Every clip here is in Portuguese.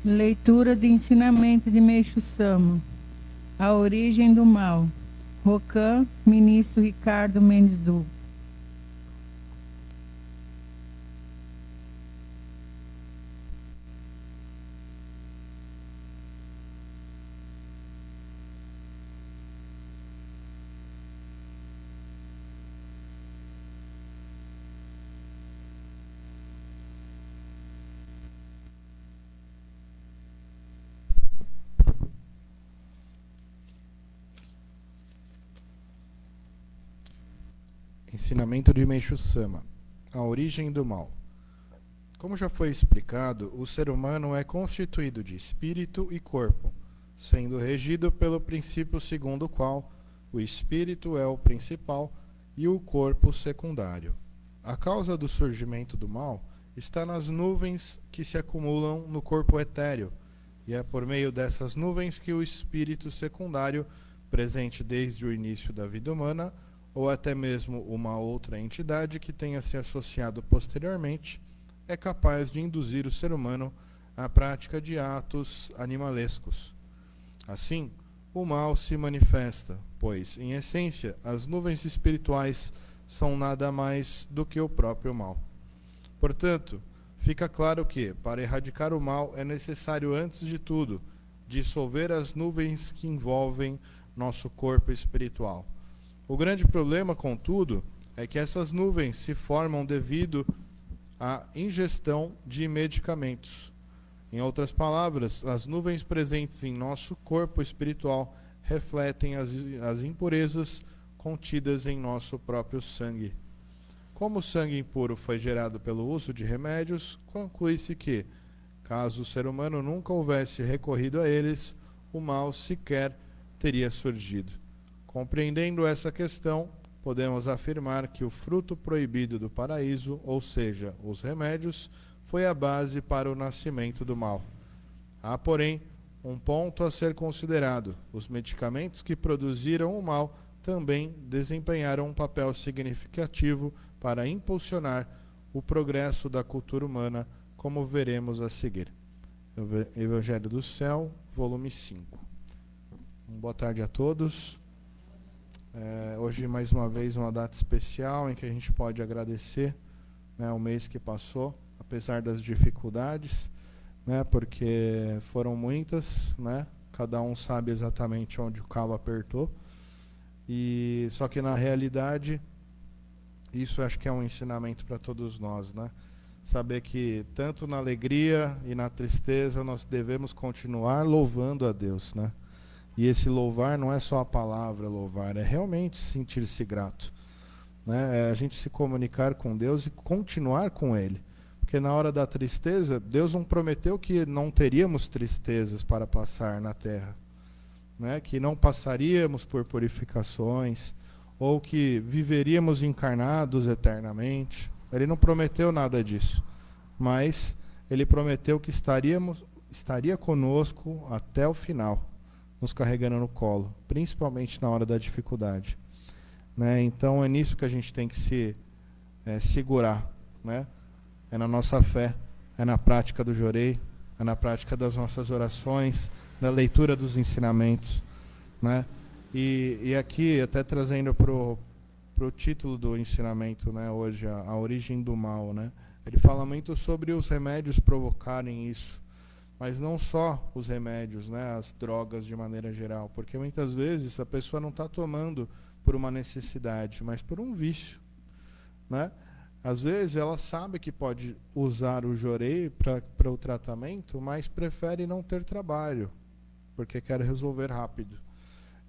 Leitura de ensinamento de Meixo Sama. A origem do mal. Rocan, ministro Ricardo Mendes Duque. Ensinamento de Meixo Sama. A origem do mal. Como já foi explicado, o ser humano é constituído de espírito e corpo, sendo regido pelo princípio segundo o qual o espírito é o principal e o corpo secundário. A causa do surgimento do mal está nas nuvens que se acumulam no corpo etéreo, e é por meio dessas nuvens que o espírito secundário, presente desde o início da vida humana, ou até mesmo uma outra entidade que tenha se associado posteriormente, é capaz de induzir o ser humano à prática de atos animalescos. Assim, o mal se manifesta, pois, em essência, as nuvens espirituais são nada mais do que o próprio mal. Portanto, fica claro que, para erradicar o mal, é necessário, antes de tudo, dissolver as nuvens que envolvem nosso corpo espiritual. O grande problema, contudo, é que essas nuvens se formam devido à ingestão de medicamentos. Em outras palavras, as nuvens presentes em nosso corpo espiritual refletem as impurezas contidas em nosso próprio sangue. Como o sangue impuro foi gerado pelo uso de remédios, conclui-se que, caso o ser humano nunca houvesse recorrido a eles, o mal sequer teria surgido. Compreendendo essa questão, podemos afirmar que o fruto proibido do paraíso, ou seja, os remédios, foi a base para o nascimento do mal. Há, porém, um ponto a ser considerado: os medicamentos que produziram o mal também desempenharam um papel significativo para impulsionar o progresso da cultura humana, como veremos a seguir. Evangelho do Céu, volume 5. Boa tarde a todos. Hoje, mais uma vez, uma data especial em que a gente pode agradecer, né, o mês que passou, apesar das dificuldades, né, porque foram muitas, né, cada um sabe exatamente onde o calo apertou, e só que na realidade, isso acho que é um ensinamento para todos nós, né, saber que tanto na alegria e na tristeza nós devemos continuar louvando a Deus, né. E esse louvar não é só a palavra louvar, é realmente sentir-se grato, né? É a gente se comunicar com Deus e continuar com Ele. Porque na hora da tristeza, Deus não prometeu que não teríamos tristezas para passar na terra, né? Que não passaríamos por purificações, ou que viveríamos encarnados eternamente. Ele não prometeu nada disso, mas Ele prometeu que estaria conosco até o final, nos carregando no colo, principalmente na hora da dificuldade, né? Então é nisso que a gente tem que se segurar, né? É na nossa fé, é na prática do jorei, é na prática das nossas orações, na leitura dos ensinamentos, né? E aqui, até trazendo pro título do ensinamento, né, hoje, a origem do mal, né? Ele fala muito sobre os remédios provocarem isso, mas não só os remédios, né, as drogas de maneira geral, porque muitas vezes a pessoa não está tomando por uma necessidade, mas por um vício, né? Às vezes ela sabe que pode usar o jorei para o tratamento, mas prefere não ter trabalho, porque quer resolver rápido.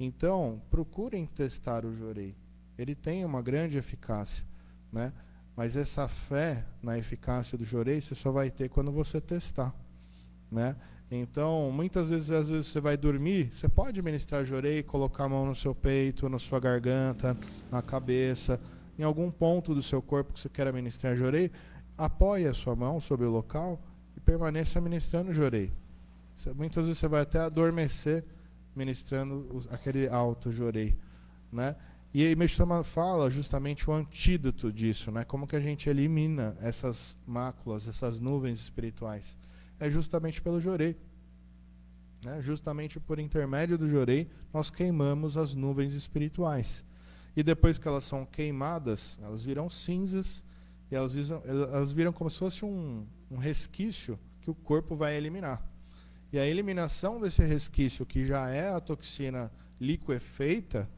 Então, procurem testar o jorei. Ele tem uma grande eficácia, né? Mas essa fé na eficácia do jorei você só vai ter quando você testar, né? Então, muitas vezes, às vezes você vai dormir, você pode ministrar jorei, colocar a mão no seu peito, na sua garganta, na cabeça, em algum ponto do seu corpo que você queira ministrar jorei, apoie a sua mão sobre o local e permaneça ministrando jorei. Muitas vezes você vai até adormecer ministrando aquele alto jorei, né? E aí Meixo Sama fala justamente o antídoto disso, né? Como que a gente elimina essas máculas, essas nuvens espirituais. é justamente pelo jorei. Né? Justamente por intermédio do jorei, nós queimamos as nuvens espirituais. E depois que elas são queimadas, elas viram cinzas, e elas viram como se fosse um resquício que o corpo vai eliminar. E a eliminação desse resquício, que já é a toxina liquefeita,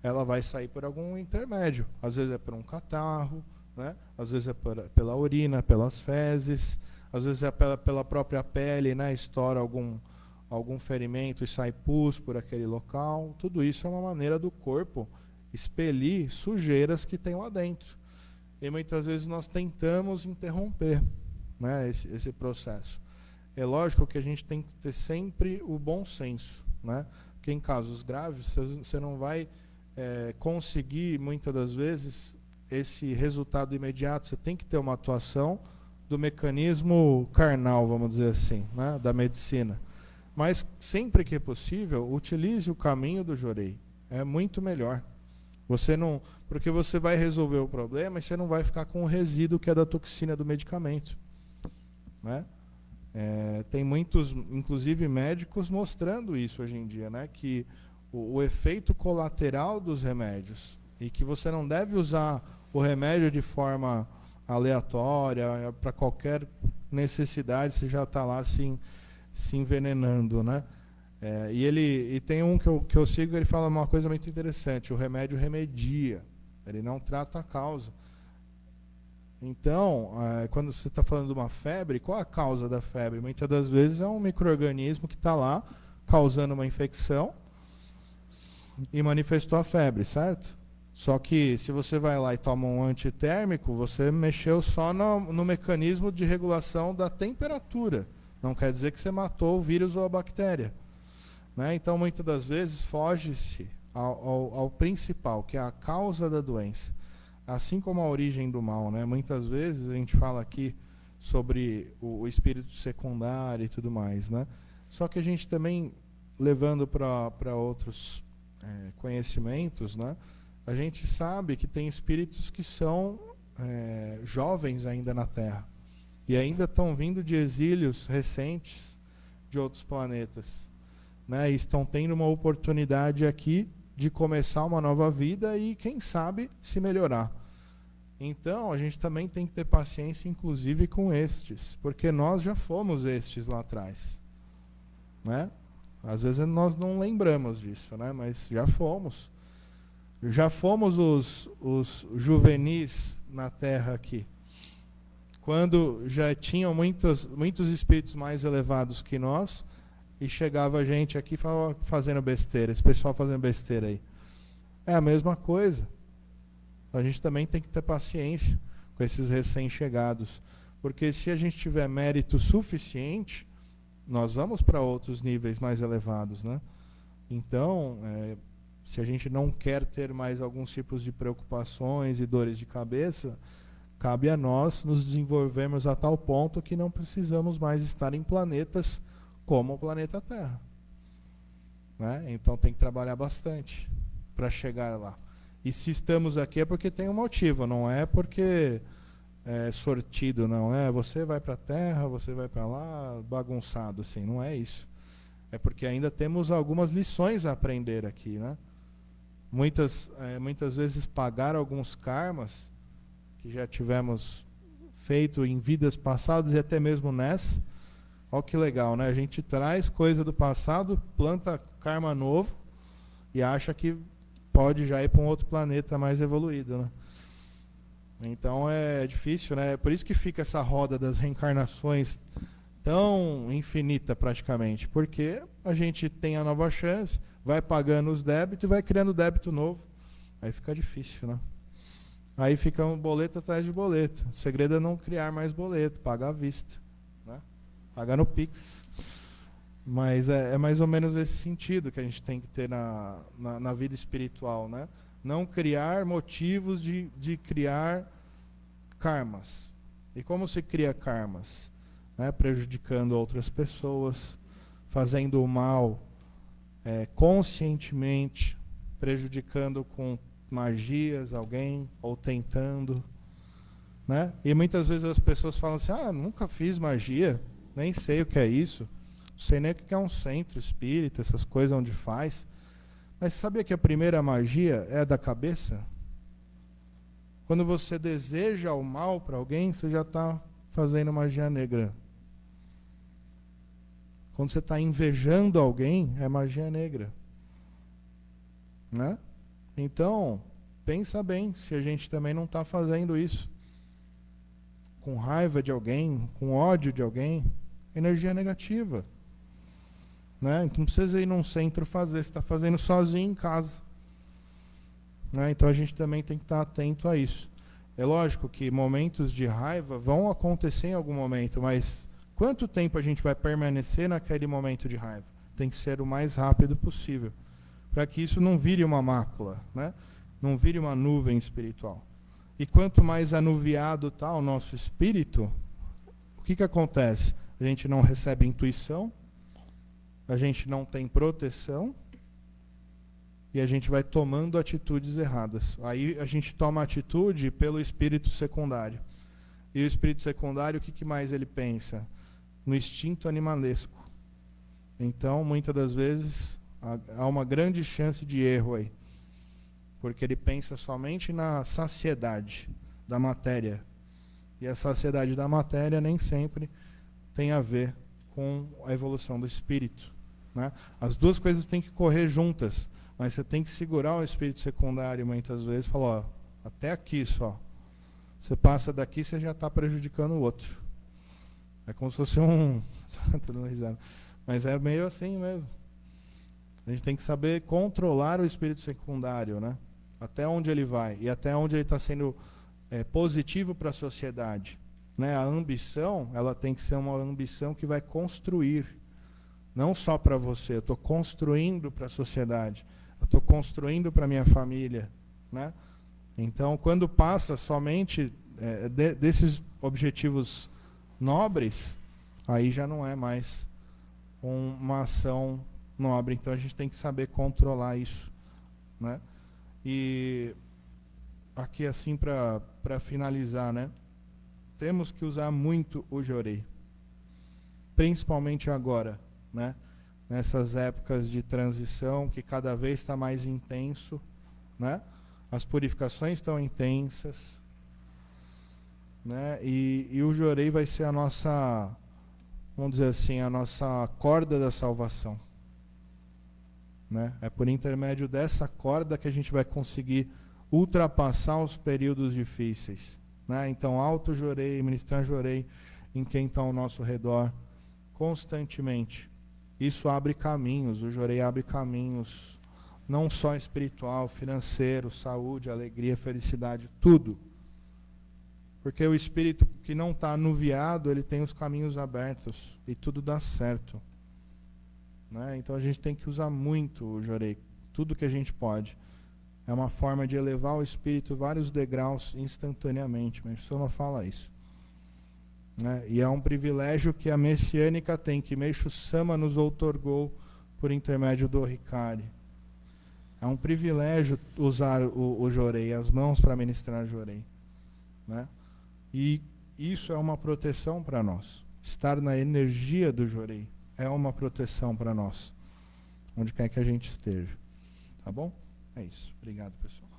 ela vai sair por algum intermédio. Às vezes é por um catarro, né? Às vezes é pela urina, pelas fezes, às vezes é pela própria pele, né? Estoura algum ferimento e sai pus por aquele local. Tudo isso é uma maneira do corpo expelir sujeiras que tem lá dentro. E muitas vezes nós tentamos interromper, né, esse processo. É lógico que a gente tem que ter sempre o bom senso, né? Porque em casos graves você não vai conseguir, muitas das vezes, esse resultado imediato. Você tem que ter uma atuação do mecanismo carnal, vamos dizer assim, né, da medicina. Mas sempre que é possível, utilize o caminho do jorei. É muito melhor. Porque você vai resolver o problema e você não vai ficar com o resíduo que é da toxina do medicamento. Né? Tem muitos, inclusive médicos, mostrando isso hoje em dia, né? Que o efeito colateral dos remédios, e que você não deve usar o remédio de forma aleatória, para qualquer necessidade, você já está lá se envenenando, né? E tem um que eu sigo, ele fala uma coisa muito interessante: o remédio remedia, ele não trata a causa. Então, quando você está falando de uma febre, qual a causa da febre? Muitas das vezes é um micro-organismo que está lá causando uma infecção e manifestou a febre, certo? Só que se você vai lá e toma um antitérmico, você mexeu só no mecanismo de regulação da temperatura. Não quer dizer que você matou o vírus ou a bactéria. Né? Então, muitas das vezes, foge-se ao principal, que é a causa da doença. Assim como a origem do mal. Né? Muitas vezes a gente fala aqui sobre o espírito secundário e tudo mais. Né? Só que a gente também, levando para outros conhecimentos, né? A gente sabe que tem espíritos que são jovens ainda na Terra. E ainda estão vindo de exílios recentes de outros planetas. Né? E estão tendo uma oportunidade aqui de começar uma nova vida e, quem sabe, se melhorar. Então, a gente também tem que ter paciência, inclusive, com estes. Porque nós já fomos estes lá atrás. Né? Às vezes nós não lembramos disso, né? Mas já fomos. Já fomos os juvenis na Terra aqui. Quando já tinham muitos espíritos mais elevados que nós, e chegava a gente aqui fazendo besteira, esse pessoal fazendo besteira aí. É a mesma coisa. A gente também tem que ter paciência com esses recém-chegados, porque se a gente tiver mérito suficiente, nós vamos para outros níveis mais elevados, né? Então, se a gente não quer ter mais alguns tipos de preocupações e dores de cabeça, cabe a nós nos desenvolvermos a tal ponto que não precisamos mais estar em planetas como o planeta Terra. Né? Então tem que trabalhar bastante para chegar lá. E se estamos aqui é porque tem um motivo, não é porque é sortido, não é? Você vai para a Terra, você vai para lá, bagunçado, assim, não é isso. É porque ainda temos algumas lições a aprender aqui, né? Muitas vezes pagar alguns karmas que já tivemos feito em vidas passadas e até mesmo nessa. Olha que legal, né? A gente traz coisa do passado, planta karma novo e acha que pode já ir para um outro planeta mais evoluído, né? Então é difícil, né? É por isso que fica essa roda das reencarnações tão infinita praticamente, porque a gente tem a nova chance, vai pagando os débitos e vai criando débito novo. Aí fica difícil, né? Aí fica um boleto atrás de boleto. O segredo é não criar mais boleto, pagar à vista, né? Pagar no Pix. Mas é mais ou menos esse sentido que a gente tem que ter na vida espiritual, né? Não criar motivos de criar karmas. E como se cria karmas? Né? Prejudicando outras pessoas, fazendo o mal conscientemente, prejudicando com magias alguém, ou tentando. Né? E muitas vezes as pessoas falam assim, nunca fiz magia. nem sei o que é isso, não sei nem o que é um centro espírita, essas coisas onde faz. Mas sabia que a primeira magia é da cabeça? Quando você deseja o mal para alguém, você já está fazendo magia negra. Quando você está invejando alguém, é magia negra. Né? Então, pensa bem se a gente também não está fazendo isso. Com raiva de alguém, com ódio de alguém, energia negativa. Né? Então não precisa ir num centro fazer, você está fazendo sozinho em casa. Né? Então a gente também tem que estar atento a isso. É lógico que momentos de raiva vão acontecer em algum momento, mas quanto tempo a gente vai permanecer naquele momento de raiva? Tem que ser o mais rápido possível, para que isso não vire uma mácula, né? Não vire uma nuvem espiritual. E quanto mais anuviado está o nosso espírito, o que acontece? A gente não recebe intuição, a gente não tem proteção, e a gente vai tomando atitudes erradas. Aí a gente toma atitude pelo espírito secundário. E o espírito secundário, o que mais ele pensa? No instinto animalesco. Então, muitas das vezes, há uma grande chance de erro aí. Porque ele pensa somente na saciedade da matéria. E a saciedade da matéria nem sempre tem a ver com a evolução do espírito. Né? As duas coisas têm que correr juntas. Mas você tem que segurar o espírito secundário muitas vezes e falar, ó, até aqui só. Você passa daqui, você já está prejudicando o outro. É como se fosse um... Tô dando risada. Mas é meio assim mesmo. A gente tem que saber controlar o espírito secundário, né? Até onde ele vai e até onde ele está sendo positivo para a sociedade. Né? A ambição, ela tem que ser uma ambição que vai construir. Não só para você, eu estou construindo para a sociedade. Eu estou construindo para a minha família. Né? Então, quando passa somente desses objetivos nobres, aí já não é mais uma ação nobre. Então, a gente tem que saber controlar isso. Né? E aqui, assim, para finalizar, né? Temos que usar muito o Jorei. Principalmente agora, né? Nessas épocas de transição, que cada vez está mais intenso, né? As purificações estão intensas, né? E o Jorei vai ser a nossa, vamos dizer assim, a nossa corda da salvação, né? É por intermédio dessa corda que a gente vai conseguir ultrapassar os períodos difíceis, né? Então, auto-Jorei, ministrar Jorei em quem está ao nosso redor, constantemente. Isso abre caminhos, o Jorei abre caminhos, não só espiritual, financeiro, saúde, alegria, felicidade, tudo. Porque o espírito que não está anuviado, ele tem os caminhos abertos e tudo dá certo. Né? Então a gente tem que usar muito o Jorei, tudo que a gente pode. É uma forma de elevar o espírito vários degraus instantaneamente, mas o senhor não fala isso. Né? E é um privilégio que a messiânica tem, que Meixo Sama nos outorgou por intermédio do Hikari. É um privilégio usar o Jorei, as mãos para ministrar Jorei. Né? E isso é uma proteção para nós. Estar na energia do Jorei é uma proteção para nós, onde quer que a gente esteja. Tá bom? É isso. Obrigado, pessoal.